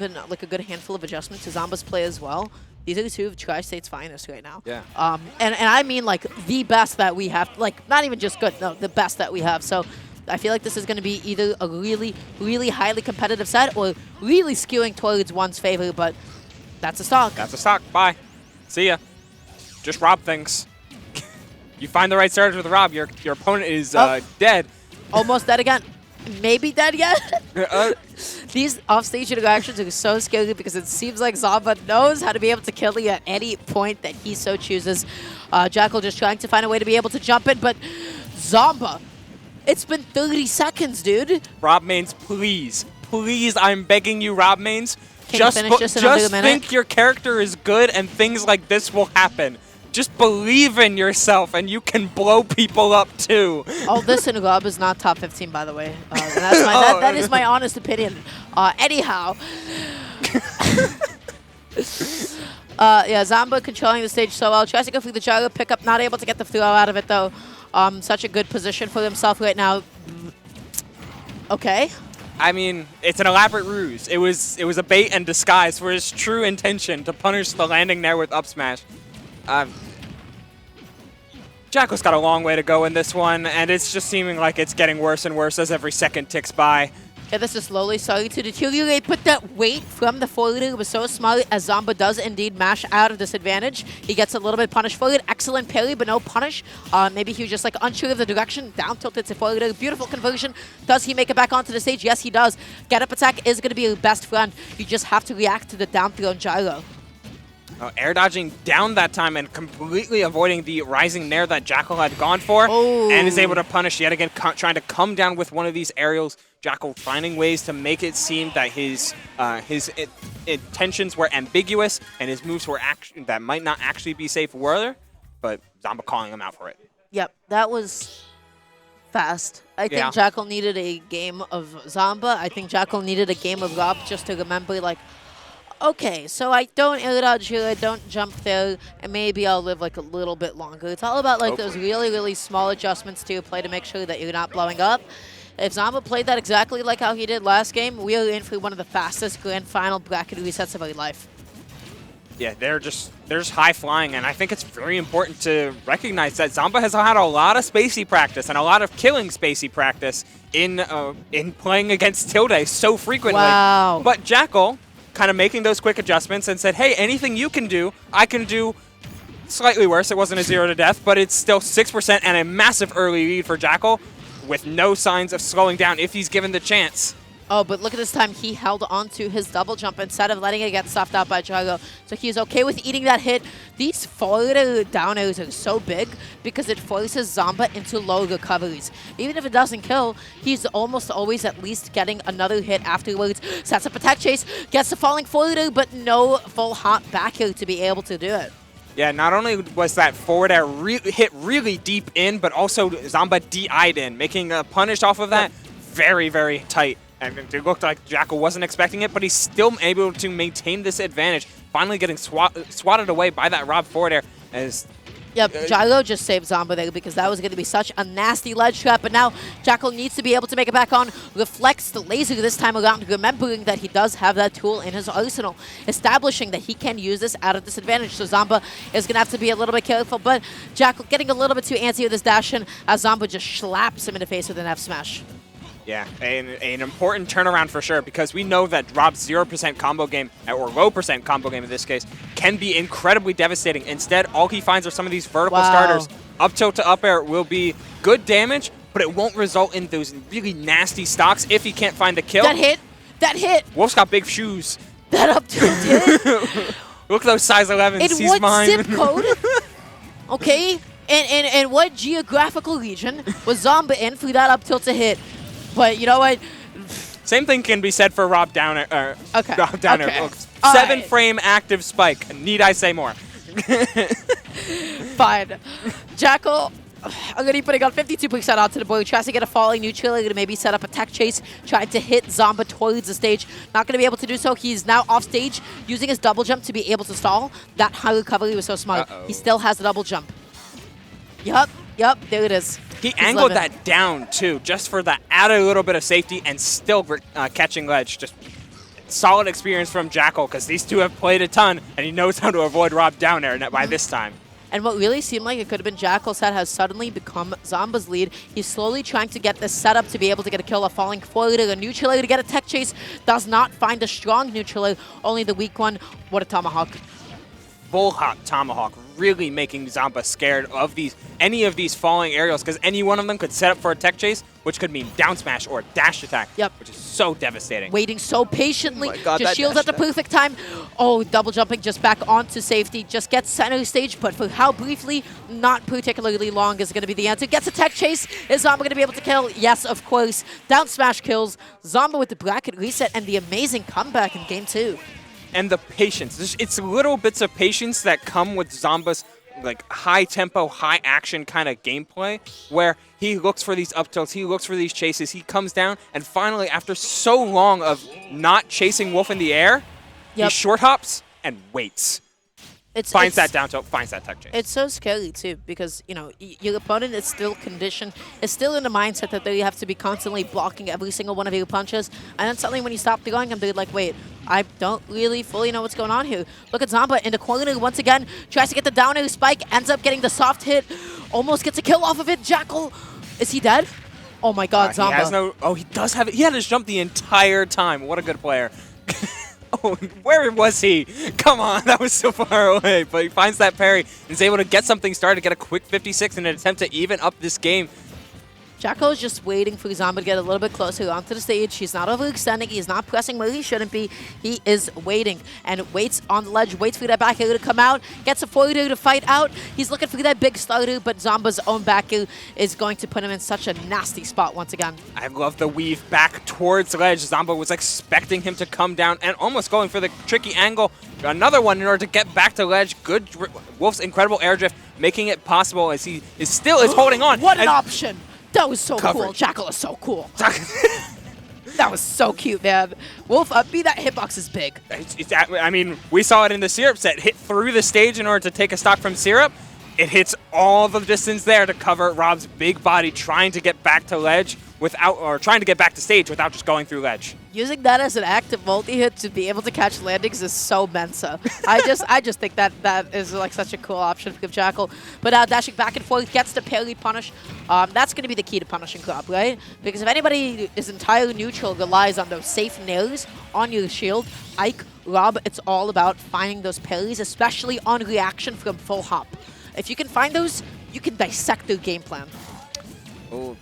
even like a good handful of adjustments to Zomba's play as well. These are two of Tri-State's finest right now. Yeah. And I mean like the best that we have, like not even just good, no, the best that we have. So I feel like this is going to be either a really, really highly competitive set or really skewing towards one's favor, but that's a stock. That's a stock. Bye. See ya. Just R.O.B things. You find the right starters with R.O.B, your opponent is dead. Almost dead again. Maybe dead yet? These offstage interactions are so scary because it seems like Zomba knows how to be able to kill you at any point that he so chooses. Jakal just trying to find a way to be able to jump in, but Zomba, it's been 30 seconds, dude. R.O.B mains, please. Please, I'm begging you, R.O.B mains. Just think your character is good and things like this will happen. Just believe in yourself and you can blow people up too. Oh, this in R.O.B is not top 15, by the way. That is my honest opinion. Anyhow. Yeah, Zomba controlling the stage so well. Tries to go through the gyro pickup, not able to get the throw out of it though. Such a good position for himself right now. Okay. I mean, it's an elaborate ruse. It was a bait and disguise for his true intention to punish the landing there with up smash. Jakal's got a long way to go in this one, and it's just seeming like it's getting worse and worse as every second ticks by. Yeah, this is slowly starting to deteriorate, but that weight from the forwarder was so smart as Zomba does indeed mash out of this advantage. He gets a little bit punished for it. Excellent parry, but no punish. Maybe he was just like unsure of the direction. Down tilted to forwarder. Beautiful conversion. Does he make it back onto the stage? Yes, he does. Get up attack is going to be your best friend. You just have to react to the down throw and gyro. Air dodging down that time and completely avoiding the rising nair that Jakal had gone for, and is able to punish yet again, trying to come down with one of these aerials. Jakal finding ways to make it seem that his intentions were ambiguous and his moves were that might not actually be safe were, but Zomba calling him out for it. Yep, that was fast. I think Jakal needed a game of Zomba. I think Jakal needed a game of R.O.B just to remember, like, okay, so I don't air dodge here, I don't jump there, and maybe I'll live like a little bit longer. It's all about like those really, really small adjustments to your play to make sure that you're not blowing up. If Zomba played that exactly like how he did last game, we are in for one of the fastest grand final bracket resets of our life. Yeah, they're just high flying, and I think it's very important to recognize that Zomba has had a lot of spacey practice and a lot of killing spacey practice in playing against Tilde so frequently. Wow. But Jakal kind of making those quick adjustments and said, hey, anything you can do, I can do. Slightly worse. It wasn't a 0 to death, but it's still 6% and a massive early lead for Jakal with no signs of slowing down if he's given the chance. Oh, but look at this time. He held on to his double jump instead of letting it get stuffed out by Gyro. So he's okay with eating that hit. These forward down airs are so big because it forces Zomba into low recoveries. Even if it doesn't kill, he's almost always at least getting another hit afterwards. Sets up attack chase, gets the falling forwarder, but no full hop back here to be able to do it. Yeah, not only was that forward air hit really deep in, but also Zomba DI'd in, making a punish off of that very, very tight. And it looked like Jakal wasn't expecting it, but he's still able to maintain this advantage, finally getting swatted away by that R.O.B forward air. Yep, Gyro just saved Zomba there because that was going to be such a nasty ledge trap, but now Jakal needs to be able to make it back on. Reflects the laser this time around, remembering that he does have that tool in his arsenal, establishing that he can use this out of disadvantage. So Zomba is going to have to be a little bit careful, but Jakal getting a little bit too antsy with this dash in as Zomba just slaps him in the face with an F smash. Yeah, an important turnaround for sure, because we know that R.O.B's 0% combo game, or low percent combo game in this case, can be incredibly devastating. Instead, all he finds are some of these vertical starters. Up tilt to up air will be good damage, but it won't result in those really nasty stocks if he can't find the kill. That hit! Wolf's got big shoes. That up tilt hit! Look at those size 11s, he's mine. In what zip code? Okay, and what geographical region was Zomba in for that up tilt to hit? But you know what? Same thing can be said for R.O.B down air. R.O.B down air. 7-frame active spike. Need I say more? Fine. Jakal, I'm going to be putting on 52% onto the board. Tries to get a falling neutral. Going to maybe set up a tech chase. Trying to hit Zomba towards the stage. Not going to be able to do so. He's now off stage using his double jump to be able to stall. That high recovery was so smart. He still has the double jump. Yup, there it is. He angled that down, too, just for the added little bit of safety and still catching ledge. Just solid experience from Jakal, because these two have played a ton, and he knows how to avoid Rob down air by this time. And what really seemed like it could have been Jakal's set has suddenly become Zomba's lead. He's slowly trying to get this set up to be able to get a kill off falling forward. A neutral to get a tech chase. Does not find a strong neutral, only the weak one. What a tomahawk. Full hop tomahawk, really making Zomba scared of any of these falling aerials, because any one of them could set up for a tech chase, which could mean down smash or a dash attack, which is so devastating. Waiting so patiently, oh my God, just shields at the perfect time. Oh, double jumping just back onto safety, just gets center stage, but for how briefly, not particularly long is going to be the answer. Gets a tech chase, is Zomba going to be able to kill? Yes, of course. Down smash kills, Zomba with the bracket reset and the amazing comeback in game 2. And the patience. It's little bits of patience that come with Zomba's like high tempo, high action kind of gameplay, where he looks for these up tilts, he looks for these chases, he comes down, and finally, after so long of not chasing Wolf in the air, he short hops and waits. Finds that down tilt, finds that tech chase. It's so scary too, because you know your opponent is still conditioned, is still in the mindset that they have to be constantly blocking every single one of your punches, and then suddenly when you stop throwing them, they're like, wait, I don't really fully know what's going on here. Look at Zomba in the corner once again, tries to get the down air spike, ends up getting the soft hit, almost gets a kill off of it. Jakal, is he dead? Oh my God, Zomba. He has no. Oh, he does have it. He had his jump the entire time. What a good player. Oh, where was he? Come on, that was so far away. But he finds that parry and is able to get something started, get a quick 56 in an attempt to even up this game. Jakal is just waiting for Zomba to get a little bit closer onto the stage. He's not overextending. He's not pressing where he shouldn't be. He is waiting and waits on the ledge, waits for that back air to come out, gets a forward air to fight out. He's looking for that big starter, but Zomba's own back air is going to put him in such a nasty spot once again. I love the weave back towards the ledge. Zomba was expecting him to come down and almost going for the tricky angle. Another one in order to get back to ledge. Good. Wolf's incredible air drift, making it possible as he is still holding on. What an option! That was so cool. Jakal is so cool. That was so cute, man. Wolf, be that hitbox is big. I mean, we saw it in the Syrup set. Hit through the stage in order to take a stock from Syrup. It hits all the distance there to cover Rob's big body trying to get back to ledge trying to get back to stage without just going through ledge. Using that as an active multi-hit to be able to catch landings is so Mensa. I just think that is like such a cool option for Jakal. But dashing back and forth, gets the parry punish. That's going to be the key to punishing Rob, right? Because if anybody is entirely neutral, relies on those safe nails on your shield, Ike, Rob, it's all about finding those parries, especially on reaction from full hop. If you can find those, you can dissect their game plan. Oh,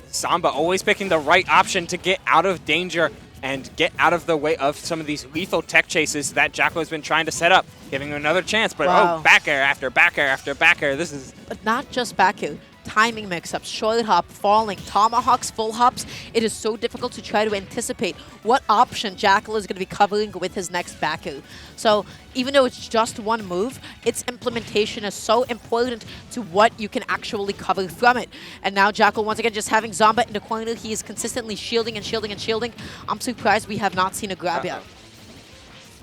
Zomba always picking the right option to get out of danger and get out of the way of some of these lethal tech chases that Jakal has been trying to set up, giving him another chance. But oh, back air after back air after back air. This is... But not just back air. Timing mix-ups, short hop, falling, tomahawks, full hops. It is so difficult to try to anticipate what option Jakal is going to be covering with his next back air. So even though it's just one move, its implementation is so important to what you can actually cover from it. And now Jakal, once again, just having Zomba in the corner, he is consistently shielding and shielding and shielding. I'm surprised we have not seen a grab yet.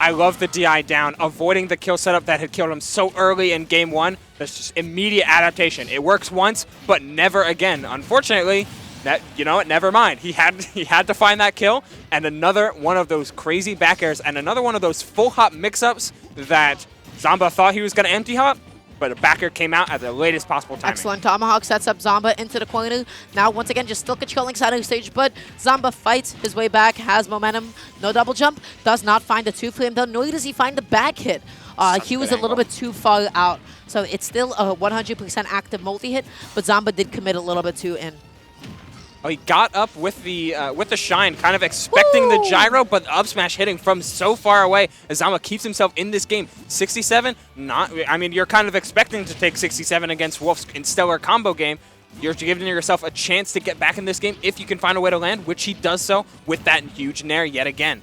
I love the DI down, avoiding the kill setup that had killed him so early in game 1. That's just immediate adaptation. It works once, but never again. Unfortunately, you know what? Never mind. He had to find that kill, and another one of those crazy back airs, and another one of those full hop mix-ups that Zomba thought he was going to empty hop, but a backer came out at the latest possible timing. Excellent. Tomahawk sets up Zomba into the corner. Now, once again, just still controlling center stage, but Zomba fights his way back, has momentum, no double jump, does not find the two-flame though, nor does he find the back hit. He was a little bit too far out, so it's still a 100% active multi-hit, but Zomba did commit a little bit too in. Oh, he got up with the shine, kind of expecting the gyro, but the up smash hitting from so far away as Zomba keeps himself in this game. 67, I mean, you're kind of expecting to take 67 against Wolf's in stellar combo game. You're giving yourself a chance to get back in this game if you can find a way to land, which he does so with that huge nair yet again.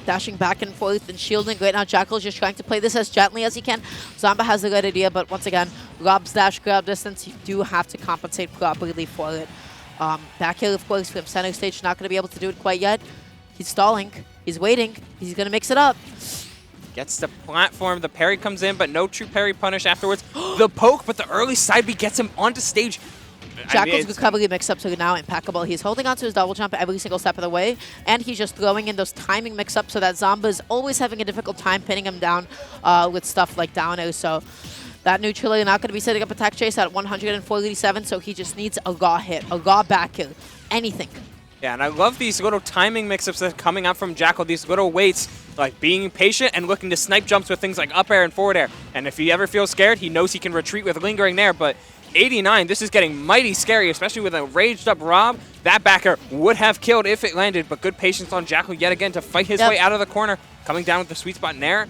Dashing back and forth and shielding. Right now, Jakal is just trying to play this as gently as he can. Zomba has a good idea, but once again, Rob's dash grab distance, you do have to compensate properly for it. Back here, of course, from center stage, not going to be able to do it quite yet. He's stalling. He's waiting. He's going to mix it up. Gets the platform. The parry comes in, but no true parry punish afterwards. The poke, but the early side B gets him onto stage. Jakal's recovery mix-ups are now impeccable. He's holding onto his double jump every single step of the way, and he's just throwing in those timing mix-ups so that Zomba is always having a difficult time pinning him down with stuff like down air. So that neutral air not going to be setting up attack chase at 147, so he just needs a raw hit, a raw back kill, anything. Yeah, and I love these little timing mix-ups that are coming out from Jakal, these little waits, like being patient and looking to snipe jumps with things like up air and forward air. And if he ever feels scared, he knows he can retreat with lingering there, but 89, this is getting mighty scary, especially with a raged up R.O.B. That backer would have killed if it landed, but good patience on Jakal yet again to fight his way out of the corner, coming down with the sweet spot in air.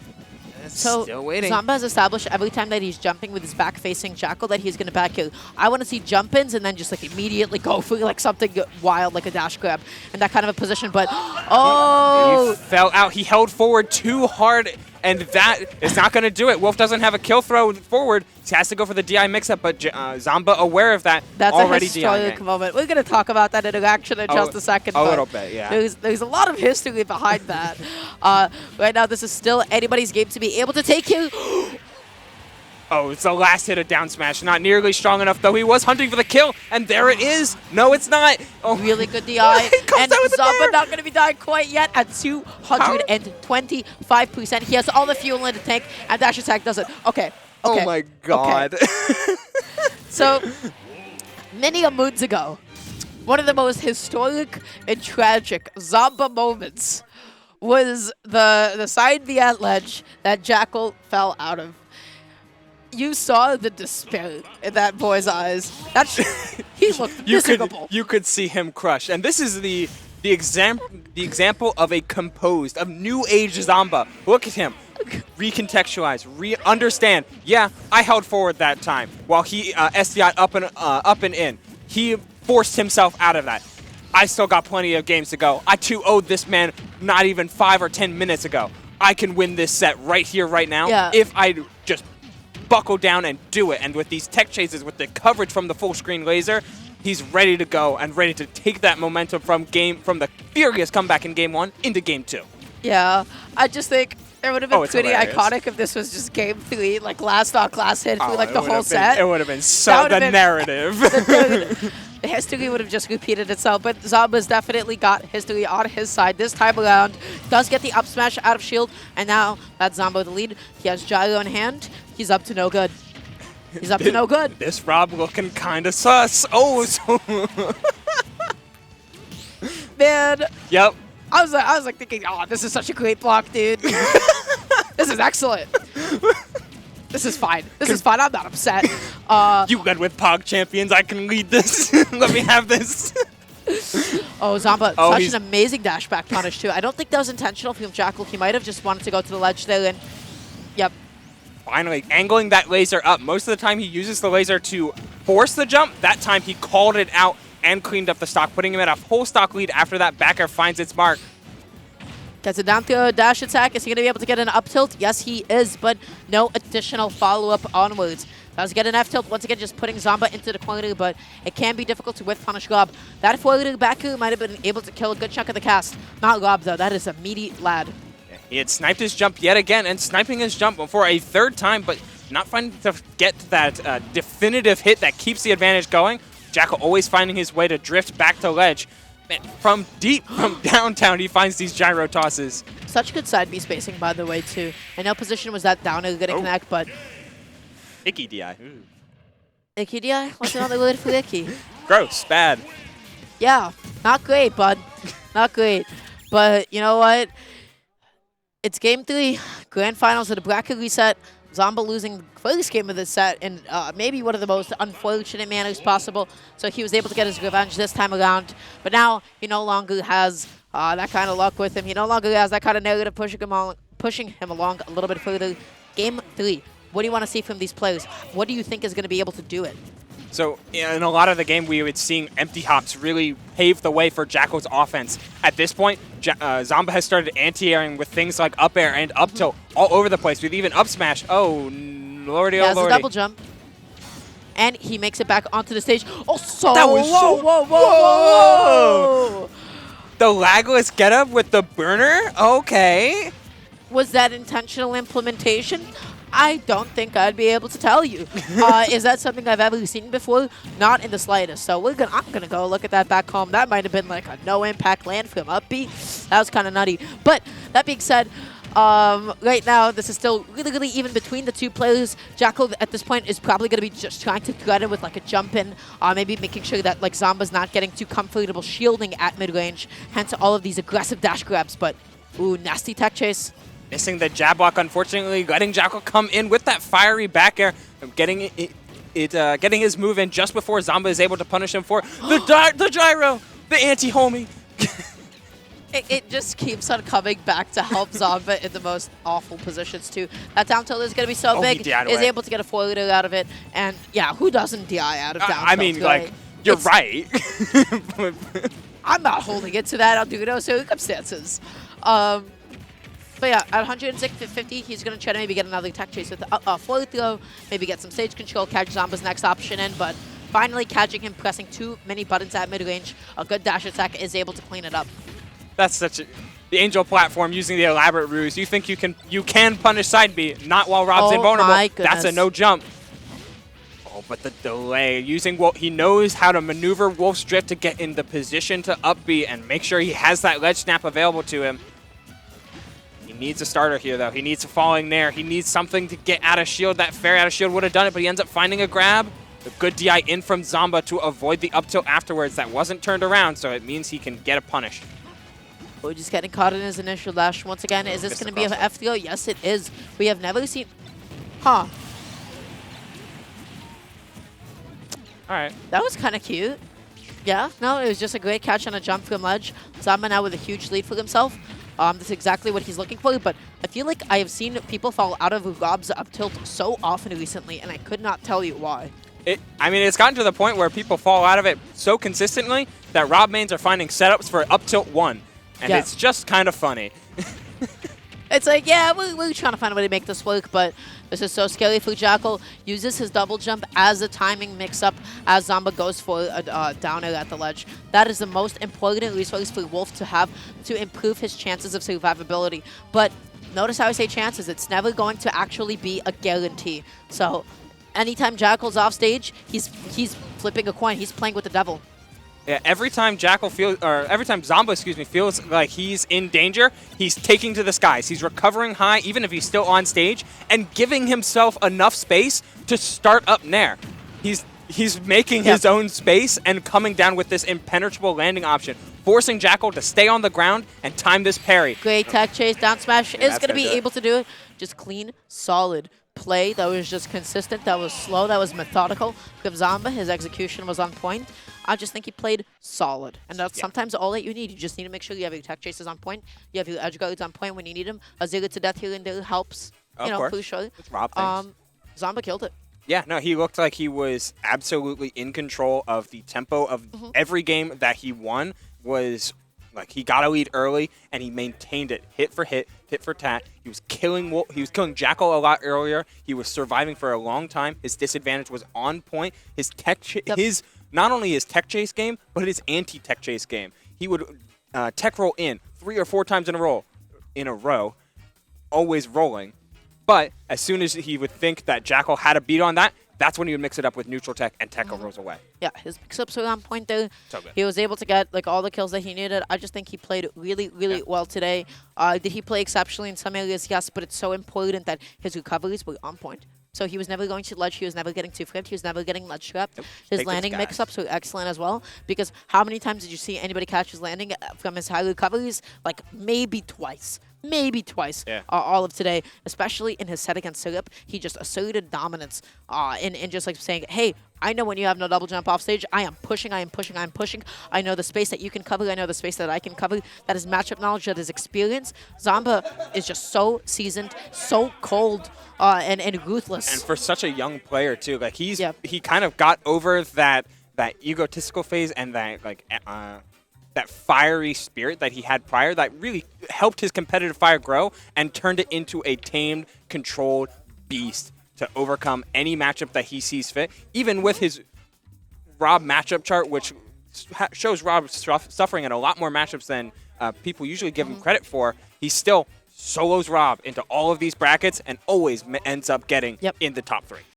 So still waiting. Zomba has established every time that he's jumping with his back facing Jakal that he's going to back kill. I want to see jump-ins and then just like immediately go for like something wild like a dash grab in that kind of a position. But, He fell out. He held forward too hard, and that is not going to do it. Wolf doesn't have a kill throw forward. He has to go for the DI mix-up, but Zomba aware of that. That's already a historic moment. We're going to talk about that interaction in just a second. A little bit, yeah. There's a lot of history behind that. Right now, this is still anybody's game to be able to take you. Oh, it's the last hit of down smash. Not nearly strong enough, though. He was hunting for the kill, and there it is. No, it's not. Oh, really good DI. And Zomba not going to be dying quite yet at 225%. He has all the fuel in the tank, and dash attack does it. Okay. Oh my god. Okay. So, many a moons ago, one of the most historic and tragic Zomba moments was the side V at ledge that Jakal fell out of. You saw the despair in that boy's eyes. He looked miserable. You could see him crush. And this is the example of a composed, of new age Zomba. Look at him. Recontextualize, understand. Yeah, I held forward that time while he SDI'd up and in. He forced himself out of that. I still got plenty of games to go. I too owed this man not even 5 or 10 minutes ago. I can win this set right here, right now, if I just buckle down and do it. And with these tech chases, with the coverage from the full screen laser, he's ready to go and ready to take that momentum from the furious comeback in game 1 into game 2. Yeah, I just think it would have been pretty iconic if this was just game 3, like last hit through like the whole set. It would have been so the narrative. The history would have just repeated itself, but Zomba's definitely got history on his side this time around. Does get the up smash out of shield, and now that's Zomba with the lead. He has gyro in hand. He's up to no good. He's up to no good. This R.O.B looking kind of sus. Oh, so man. Yep. I was like thinking, oh, this is such a great block, dude. This is excellent. This is fine. This is fine. I'm not upset. You led with Pog champions. I can lead this. Let me have this. Oh, Zomba, such an amazing dash back punish, too. I don't think that was intentional from Jakal. He might have just wanted to go to the ledge there. And yep. Finally, angling that laser up. Most of the time, he uses the laser to force the jump. That time, he called it out and cleaned up the stock, putting him at a full stock lead after that backer finds its mark. Gets a down throw dash attack. Is he going to be able to get an up tilt? Yes, he is, but no additional follow-up onwards. Does get an F tilt, once again just putting Zomba into the corner, but it can be difficult to with punish R.O.B. That forward backer might have been able to kill a good chunk of the cast. Not R.O.B. though, that is a meaty lad. He had sniped his jump yet again, and sniping his jump for a third time, but not finding to get that definitive hit that keeps the advantage going. Jakal always finding his way to drift back to ledge. Man, from downtown, he finds these gyro tosses. Such good side B spacing, by the way, too. I know position was that down air going to connect, but... Icky DI. Ooh. Icky DI? What's another word for Icky? Gross. Bad. Yeah. Not great, bud. Not great. But you know what? It's game 3. Grand finals of the bracket reset. Zomba losing first game of this set in maybe one of the most unfortunate manners possible. So he was able to get his revenge this time around. But now he no longer has that kind of luck with him. He no longer has that kind of narrative pushing him along a little bit further. Game 3. What do you want to see from these players? What do you think is going to be able to do it? So in a lot of the game, we were seeing empty hops really pave the way for Jakal's offense. At this point, Zomba has started anti-airing with things like up air and up tilt all over the place, with even up smash. Oh, lordy, oh, lordy. That's a double jump. And he makes it back onto the stage. Oh, so that was whoa. The lagless getup with the burner? Okay. Was that intentional implementation? I don't think I'd be able to tell you. Is that something I've ever seen before? Not in the slightest. So I'm gonna go look at that back home. That might have been like a no-impact land from up B. That was kind of nutty. But that being said, right now this is still really even between the two players. Jakal at this point is probably gonna be just trying to thread it with like a jump in, maybe making sure that like Zomba's not getting too comfortable shielding at mid range. Hence all of these aggressive dash grabs. But ooh, nasty tech chase. Missing the jab block, unfortunately, letting Jakal come in with that fiery back air, getting getting his move in just before Zomba is able to punish him for the gyro, the anti-homie. It just keeps on coming back to help Zomba in the most awful positions too. That down tilt is going to be so big. Is able to get a forward out of it, and yeah, who doesn't DI out of down tilt? I mean, right? like, you're right. I'm not holding it to that. I'll do no circumstances. But yeah, at 150, he's going to try to maybe get another tech chase with a forward throw, maybe get some stage control, catch Zomba's next option in, but finally catching him pressing too many buttons at mid-range. A good dash attack is able to clean it up. That's such a... The Angel platform using the elaborate ruse. You think you can punish side B, not while Rob's invulnerable. My goodness. That's a no jump. Oh, but the delay. Using Wolf, he knows how to maneuver Wolf's Drift to get in the position to up B and make sure he has that ledge snap available to him. He needs a starter here, though. He needs a falling nair. He needs something to get out of shield. That fair out of shield would have done it, but he ends up finding a grab. A good DI in from Zomba to avoid the up tilt afterwards. That wasn't turned around, so it means he can get a punish. Oh, just getting caught in his initial dash once again. Is this going to be an F3? Yes, it is. We have never seen... Huh. All right. That was kind of cute. Yeah, no, it was just a great catch on a jump from ledge. Zomba now with a huge lead for himself. That's exactly what he's looking for, but I feel like I have seen people fall out of R.O.B's up tilt so often recently, and I could not tell you why. I mean, it's gotten to the point where people fall out of it so consistently that R.O.B mains are finding setups for up tilt 1, and it's just kind of funny. It's like, yeah, we're trying to find a way to make this work, but this is so scary for Jakal. Uses his double jump as a timing mix-up as Zomba goes for a down air at the ledge. That is the most important resource for Wolf to have to improve his chances of survivability. But notice how I say chances. It's never going to actually be a guarantee. So anytime Jakal's off stage, he's flipping a coin. He's playing with the devil. Yeah, every time Zomba, feels like he's in danger, he's taking to the skies. He's recovering high, even if he's still on stage, and giving himself enough space to start up nair. He's making his own space and coming down with this impenetrable landing option, forcing Jakal to stay on the ground and time this parry. Great tech chase, down smash is going to be able to do it. Just clean, solid play that was just consistent, that was slow, that was methodical. From Zomba, his execution was on point. I just think he played solid. And that's sometimes all that you need. You just need to make sure you have your tech chases on point. You have your edge guards on point when you need them. A zero to death here and there helps, for sure. It's R.O.B things. Zomba killed it. Yeah, no, he looked like he was absolutely in control of the tempo of every game that he won. Was like he got a lead early and he maintained it hit for hit, tit for tat. He was killing Jakal a lot earlier. He was surviving for a long time. His disadvantage was on point. His not only his tech chase game, but his anti-tech chase game. He would tech roll in 3 or 4 times in a row, always rolling. But as soon as he would think that Jakal had a beat on that, that's when he would mix it up with neutral tech and tech rolls away. Yeah, his mix-ups were on point there. So good. He was able to get like all the kills that he needed. I just think he played really well today. Did he play exceptionally in some areas? Yes, but it's so important that his recoveries were on point. So he was never going to ledge. He was never getting too flipped. He was never getting ledge trapped. His landing mix-ups were excellent as well. Because how many times did you see anybody catch his landing from his high recoveries? Like maybe twice. All of today, especially in his set against Syrup. He just asserted dominance in just like saying, hey, I know when you have no double jump off stage, I am pushing. I know the space that you can cover. I know the space that I can cover. That is matchup knowledge. That is experience. Zomba is just so seasoned, so cold, and ruthless. And for such a young player, too. Like, he kind of got over that egotistical phase and that fiery spirit that he had prior that really helped his competitive fire grow and turned it into a tamed, controlled beast to overcome any matchup that he sees fit. Even with his R.O.B matchup chart, which shows R.O.B suffering in a lot more matchups than people usually give him credit for, he's still solos R.O.B into all of these brackets and always ends up getting in the top 3.